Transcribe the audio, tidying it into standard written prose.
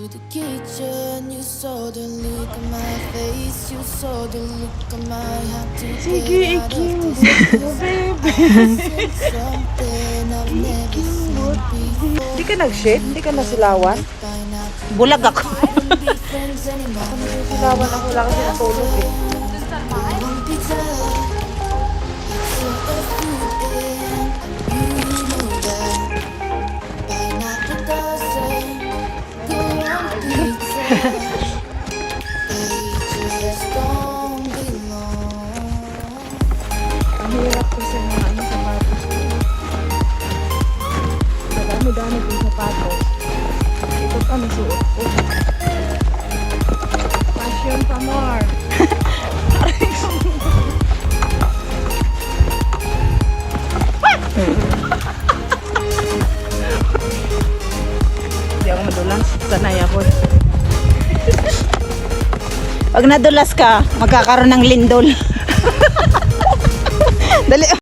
the kitchen, you saw the look on my face, you saw the look on my heart to Sige, get out of ikimbot this mo, place. baby. I've seen something I've never seen before. Hindi ka nag-shade? Hindi ka nasilawan? By now, Bulag ako. couldn't be friends anymore. Nasilawan ako, wala kasi natulog eh. Won't be tough. It's a feeling, you know that. By now it doesn't go on pizza. They just don't belong. Ang hirap kasi mga ano sapatos ko. Madami-dami kong sapatos. Ito pa nasuot ko. Passion pa more. Hindi ako madulas. Sanay ako. Pag nadulas ka, magkakaroon ng lindol. Dali.